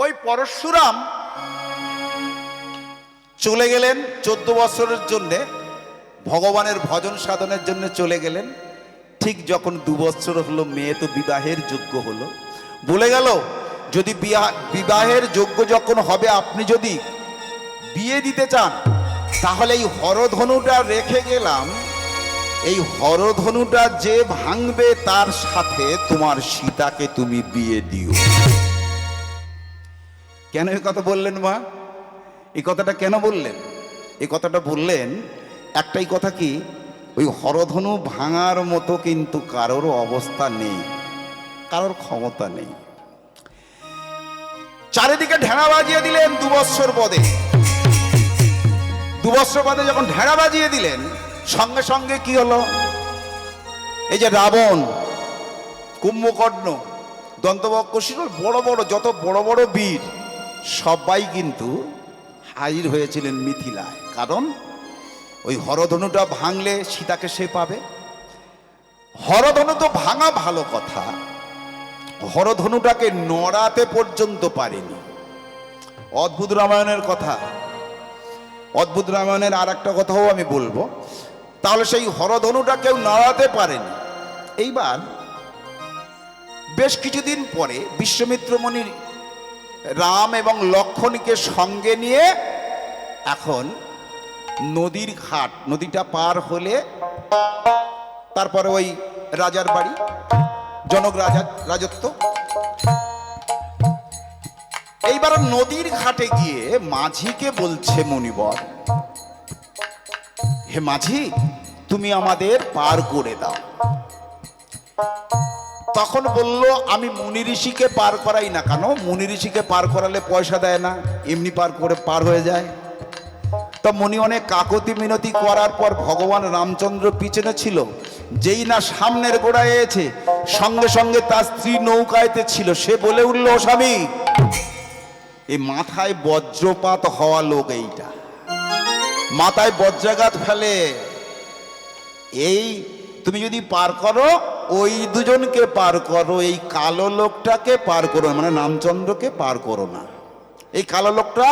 ওই পরশুরাম চলে গেলেন 14 বছরের জন্যে ভগবানের ভজন সাধনের জন্য চলে গেলেন। ঠিক যখন 2 বছর হলো, মেয়ে তো বিবাহের যোগ্য হলো, বলে গেল যদি বিবাহের যোগ্য যখন হবে, আপনি যদি বিয়ে দিতে চান তাহলে এই হরধনুটা রেখে গেলাম, এই হরধনুটা যে ভাঙবে তার সাথে তোমার সীতাকে তুমি বিয়ে দিও। কেন এই কথা বললেন মা? এই কথাটা কেন বললেন? এই কথাটা বললেন একটাই কথা, কি ওই হরধনু ভাঙার মতো কিন্তু কারোর অবস্থা নেই, কারোর ক্ষমতা নেই। চারিদিকে ঢেড়া বাজিয়ে দিলেন 2 বৎসর পদে। 2 বৎসর পদে যখন ঢেড়া বাজিয়ে দিলেন, সঙ্গে সঙ্গে কি হলো? এই যে রাবণ, কুম্ভকর্ণ, দন্তবক্রশীল, বড় বড় যত বড় বড় বীর সবাই কিন্তু হাজির হয়েছিলেন মিথিলায়, কারণ ওই হরধনুটা ভাঙলে সীতাকে সে পাবে। হরধনু তো ভাঙা ভালো কথা, হরধনুটাকে নড়াতে পর্যন্ত পারেনি। অদ্ভুত রামায়ণের কথা, অদ্ভুত রামায়ণের আর একটা কথাও আমি বলবো। তাহলে সেই হরধনুটা কেউ নড়াতে পারেনি। এইবার বেশ কিছুদিন পরে বিশ্বমিত্র মুনি রাম এবং লক্ষ্মণকে সঙ্গে নিয়ে এখন নদীর ঘাট, নদীটা পার হলে তারপরে ওই রাজার বাড়ি, জনক রাজার রাজত্ব। এইবার নদীর ঘাটে গিয়ে মাঝিকে বলছে মুনিবর, হে মাঝি, তুমি আমাদের পার করে দাও। তখন বলল, আমি মুনি ঋষিকে পার করাই না। কেন? মুনি ঋষিকে পার করালে পয়সা দেয় না, এমনি পার হয়ে যায়। তা মুনি অনেক কাকতি মিনতি করার পর ভগবান রামচন্দ্র পিছনে ছিল, যেই না সামনের গোড়ায় এসে সঙ্গে সঙ্গে তার স্ত্রী নৌকায়তে ছিল। সে বলে উঠল, স্বামী, এই মাথায় বজ্রপাত হওয়া লোক, এইটা মাথায় বজ্রাঘাত ফেলে, এই তুমি যদি পার করো ওই দুজনকে পার করো, এই কালো লোকটাকে পার করো, মানে রামচন্দ্রকে পার করো না। এই কালো লোকটা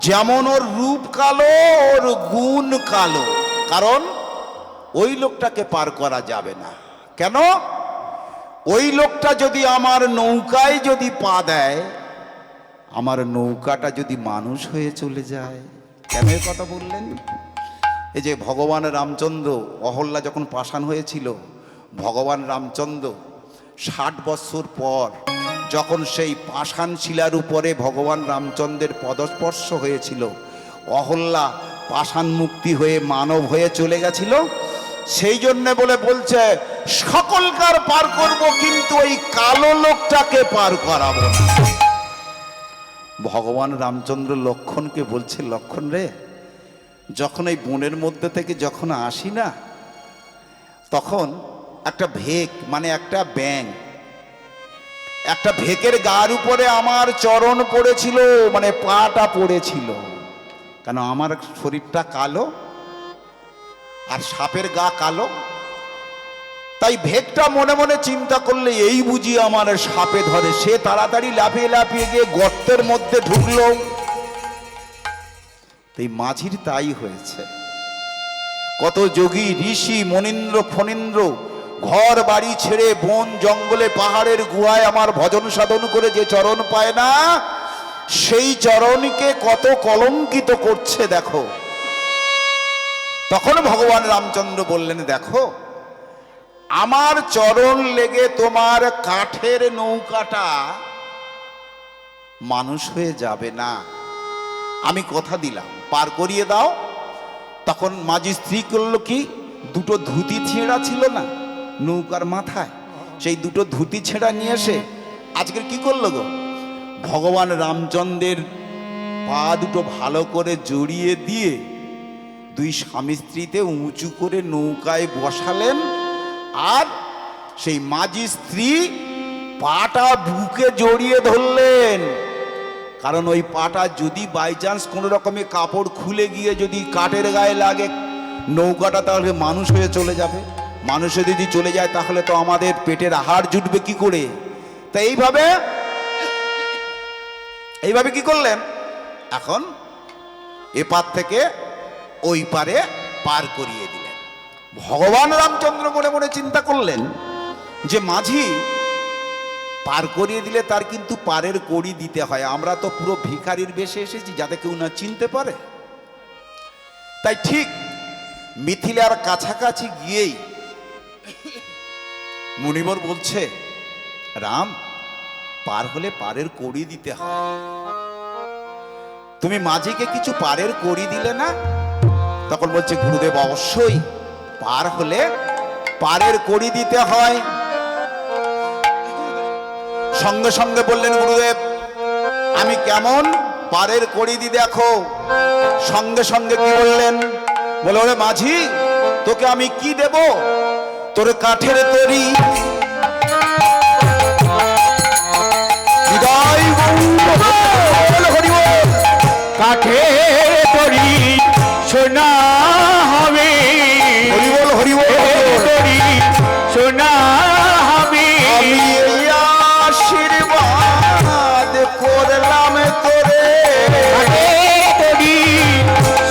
যেমন ওর রূপ কালো, ওর গুণ কালো, কারণ ওই লোকটাকে পার করা যাবে না। কেন? ওই লোকটা যদি আমার নৌকায় যদি পা দেয়, আমার নৌকাটা যদি মানুষ হয়ে চলে যায়। কেন এ কথা বললেন? এই যে ভগবান রামচন্দ্র, অহল্যা যখন পাষাণ হয়েছিল, ভগবান রামচন্দ্র 60 বৎসর পর যখন সেই পাষাণ শিলার উপরে ভগবান রামচন্দ্রের পদস্পর্শ হয়েছিল, অহল্যা পাষাণ মুক্তি হয়ে মানব হয়ে চলে গেছিল। সেই জন্য বলছে সকলকার পার করব, কিন্তু ওই কালো লোকটাকে পার করাবো না। ভগবান রামচন্দ্র লক্ষণকে বলছে, লক্ষণ রে, যখন এই বনের মধ্যে থেকে যখন আসি না, তখন একটা ভেক, মানে একটা ব্যাঙ, একটা ভেকের গার উপরে আমার চরণ পড়েছিল, মানে পাটা পড়েছিল। কেন? আমার শরীরটা কালো আর সাপের গা কালো। তাই ভেকটা মনে মনে চিন্তা করলে, এই বুঝি আমার সাপে ধরে। সে তাড়াতাড়ি লাফিয়ে লাফিয়ে গিয়ে গর্তের মধ্যে ঢুকলো। এই মাঝির তাই হয়েছে। কত যোগী ঋষি মনীন্দ্র ফণীন্দ্র ঘর বাড়ি ছেড়ে বন জঙ্গলে পাহাড়ের গুহায় আমার ভজন সাধন করে যে চরণ পায় না, সেই চরণকে কত কলঙ্কিত করছে দেখো। তখন ভগবান রামচন্দ্র বললেন, দেখো, আমার চরণ লেগে তোমার কাঠের নৌকাটা মানুষ হয়ে যাবে না। আমি কথা দিলাম, পার করিয়ে দাও। তখন মাঝি স্ত্রী করলো কি, দুটো ধুতি ছেঁড়া ছিল না নৌকার মাথায়, সেই দুটো ধুতি ছেঁড়া নিয়ে এসে আজকের কি করলো গো, ভগবান রামচন্দ্রের পা দুটো ভালো করে জড়িয়ে দিয়ে দুই স্বামী স্ত্রীতে উঁচু করে নৌকায় বসালেন। আর সেই মাঝি স্ত্রী পাটা বুকে জড়িয়ে ধরলেন, কারণ ওই পাটা যদি বাই চান্স কোনো রকমের কাপড় খুলে গিয়ে যদি কাঠের গায়ে লাগে, নৌকাটা তাহলে মানুষ হয়ে চলে যাবে। মানুষে যদি চলে যায় তাহলে তো আমাদের পেটের আহার জুটবে কি করে। তাই এইভাবে কি করলেন, এখন এপার থেকে ওই পারে পার করিয়ে দিলেন। ভগবান রামচন্দ্র মনে মনে চিন্তা করলেন যে মাঝি পার করিয়ে দিলে তার কিন্তু পারের কড়ি দিতে হয়। আমরা তো পুরো ভিখারির বেশে এসেছি, যাতে কেউ না চিনতে পারে। তাই ঠিক মিথিলার কাছাকাছি গিয়েই মুনিবর বলছে, রাম, পার হলে পারের কড়ি দিতে হয়। তুমি মাঝিকে কিছু পারের কড়ি দিলে না? তখন বলছে, গুরুদেব, অবশ্যই পার হলে পারের কড়ি দিতে হয়। সঙ্গে সঙ্গে বললেন, গুরুদেব, আমি কেমন পারের কড়ি দি দেখো। সঙ্গে সঙ্গে কি বললেন, বলে, ওরে মাঝি, তোকে আমি কি দেব? তোর কাঠের তরি কাঠের তরি সোনা হবে, হরিবল হরিবল তরি সোনা হবে। আমি এই আশীর্বাদ করলাম তোরে, কাঠের তরি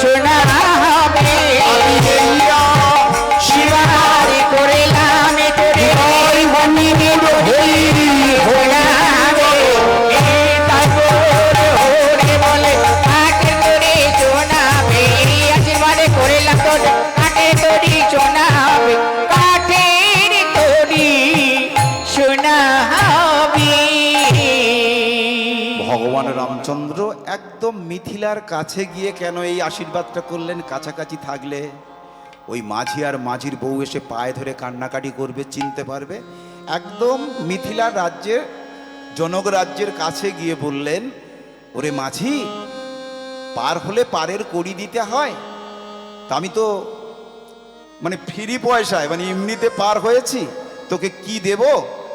সোনা হবে। আমি এই শিবার করলাম তোরে, ভগবান রামচন্দ্র একদম মিথিলার কাছে গিয়ে কেন এই আশীর্বাদটা করলেন? কাছাকাছি থাকলে ওই মাঝি আর মাঝির বউ এসে পায়ে ধরে কান্নাকাটি করবে, চিনতে পারবে। একদম মিথিলার রাজ্যের, জনক রাজ্যের কাছে গিয়ে বললেন, ওরে মাঝি, পার হলে পারের কড়ি দিতে হয়। তা আমি তো মানে ফ্রি পয়সায়, মানে এমনিতে পার হয়েছি, তোকে কি দেব?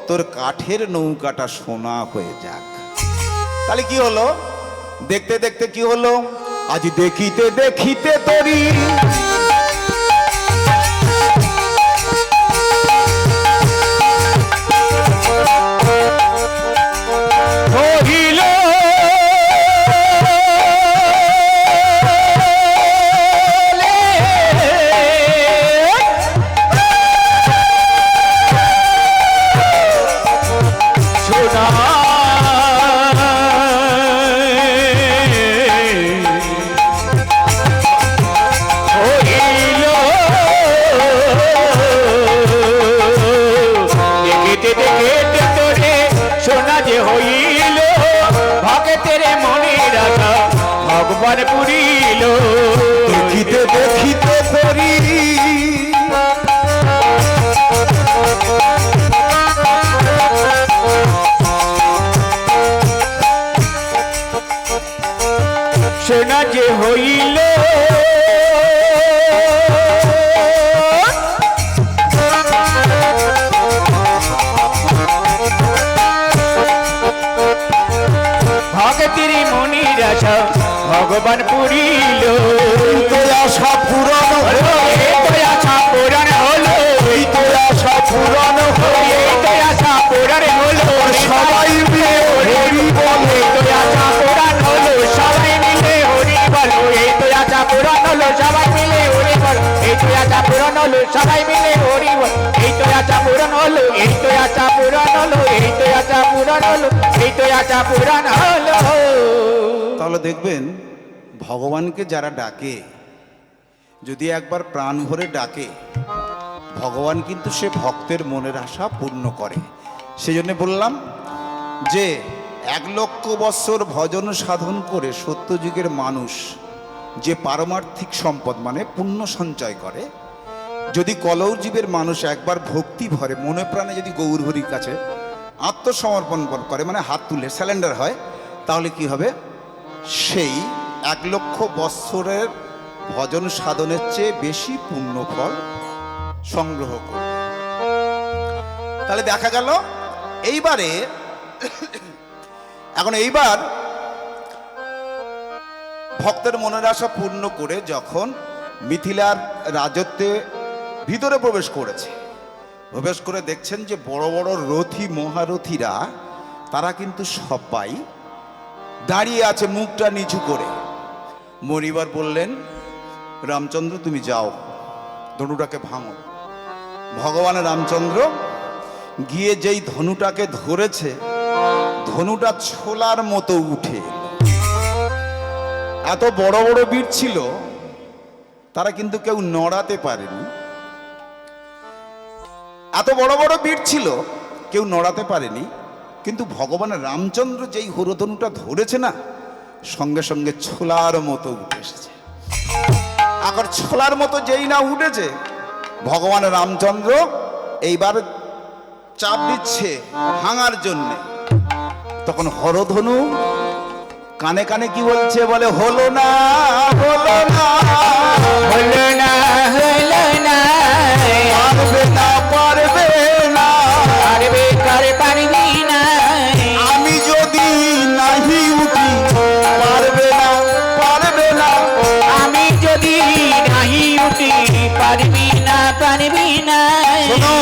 তোর কাঠের নৌকাটা সোনা হয়ে যাক। তাহলে কি হলো? দেখতে দেখতে কি হলো? আজ দেখিতে দেখিতে তরি ভগবান পুরিল দেখিতে দেখিতে করি সোনা যে হইল ভগতির মনির আশা ভগবান পুরিল তো আশা পূরণ হলো আশা পুরাণ হলো তো আশা পূরণ হলো আশা পুরাণ হলো সবাই মিলে হরি বলে আশা পুরাণ হলো সবাই মিলে হরি বলো এই তো আশা পুরাণ হলো সবাই মিলে হরি বলো এই তো আশা পুরাণ হলো সবাই মিলে হরি বলো এই তো আশা পুরাণ হলো এই তো আশা পুরাণ হলো এই তো আশা পুরাণ হলো এই তো আশা পুরাণ হলো। তাহলে দেখবেন ভগবানকে যারা ডাকে, যদি একবার প্রাণ ভরে ডাকে, ভগবান কিন্তু সে ভক্তের মনের আশা পূর্ণ করে। সেই জন্য বললাম যে 1,00,000 বৎসর ভজন সাধন করে সত্যযুগের মানুষ যে পারমার্থিক সম্পদ মানে পুণ্য সঞ্চয় করে, যদি কলৌজীবের মানুষ একবার ভক্তি ভরে মনে প্রাণে যদি গৌরহরির কাছে আত্মসমর্পণ করে, মানে হাত তুলে স্যালেন্ডার হয়, তাহলে কি হবে? সেই 1,00,000 বৎসরের ভজন সাধনের চেয়ে বেশি পুণ্য ফল সংগ্রহ করবে। তাহলে দেখা গেল এইবারে এইবার ভক্তের মনের আশা পূর্ণ করে যখন মিথিলার রাজত্বে ভিতরে প্রবেশ করেছে, প্রবেশ করে দেখছেন যে বড় বড় রথী মহারথীরা তারা কিন্তু সবাই দাঁড়িয়ে আছে মুখটা নিচু করে। মরিবার বললেন, রামচন্দ্র তুমি যাও, ধনুটাকে ভাঙো। ভগবান রামচন্দ্র গিয়ে যেই ধনুটাকে ধরেছে, ধনুটা ছোলার মতো উঠে এলো। এত বড় বড় বীর ছিল, তারা কিন্তু কেউ নড়াতে পারেনি। এত বড় বড় বীর ছিল, কেউ নড়াতে পারেনি। কিন্তু ভগবান রামচন্দ্র যেই হরধনুটা ধরেছে না, সঙ্গে সঙ্গে ছোলার মতো উঠে এসেছে। আবার ছোলার মতো যেই না উঠেছে, ভগবান রামচন্দ্র এইবার চাপ দিচ্ছে ভাঙার জন্য। তখন হরধনু কানে কানে কি বলছে? বলে হলো না, হলো না, হলো না, হলো না, পারবে না, পারবে না, পারবে করে পারবি না, আমি যদি নাহি উঠি, পারবে না, পারবে না, আমি যদি নাহি উঠি, পারবি না, পারবি না। শোনো,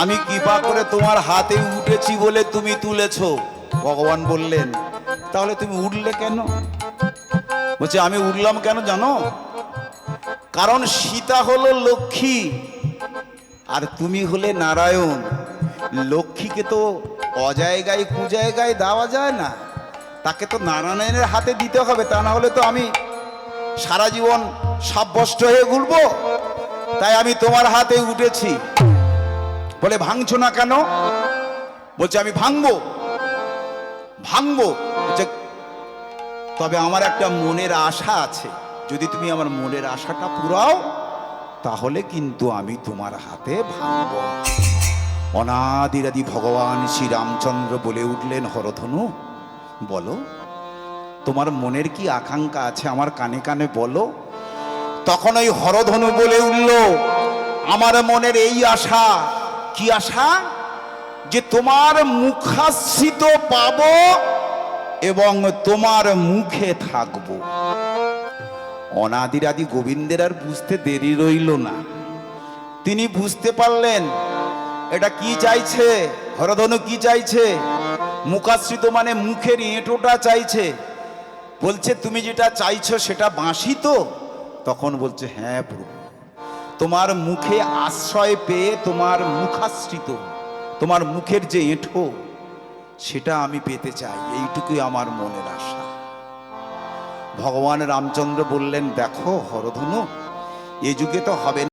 আমি কৃপা করে তোমার হাতে উঠেছি বলে তুমি তুলেছো। ভগবান বললেন, তাহলে তুমি উঠলে কেন? বলছে, আমি উঠলাম কেন জানো? কারণ সীতা হলো লক্ষ্মী আর তুমি হলে নারায়ণ। লক্ষ্মীকে তো অজায়গায় কুজায়গায় দেওয়া যায় না, তাকে তো নারায়ণের হাতে দিতে হবে, তা না হলে তো আমি সারা জীবন সাব্যস্ত হয়ে ঘুরবো। তাই আমি তোমার হাতে উঠেছি। বলে, ভাঙছো না কেন? বলছে, আমি ভাঙবো, ভাঙবো। বলছে, তবে আমার একটা মনের আশা আছে, যদি তুমি আমার মনের আশাটা পুরাও, তাহলে কিন্তু আমি তোমার হাতে ভাঙবো। অনাদিরাদি ভগবান শ্রী রামচন্দ্র বলে উঠলেন, হরধনু বলো, তোমার মনের কি আকাঙ্ক্ষা আছে আমার কানে কানে বলো। তখন ওই হরধনু বলে উঠল, আমার মনের এই আশা। কি আশা? যে তোমার মুখাশ্রিত পাবো এবং তোমার মুখে থাকবো। অনাদিরাদি গোবিন্দের আর বুঝতে দেরি রইল না, তিনি বুঝতে পারলেন এটা কি চাইছে। হরধনু কি চাইছে? মুখাশ্রিত মানে মুখের এঁটোটা চাইছে। বলছে, তুমি যেটা চাইছো সেটা বাঁশি তো? তখন বলছে, হ্যাঁ প্রভু, তোমার মুখে আশ্রয় পেয়ে তোমার মুখাশ্রিত, তোমার মুখের যে এঁঠো সেটা আমি পেতে চাই, এইটুকুই আমার মনের আশা। ভগবান রামচন্দ্র বললেন, দেখো হরধনু, এ যুগে তো হবে না।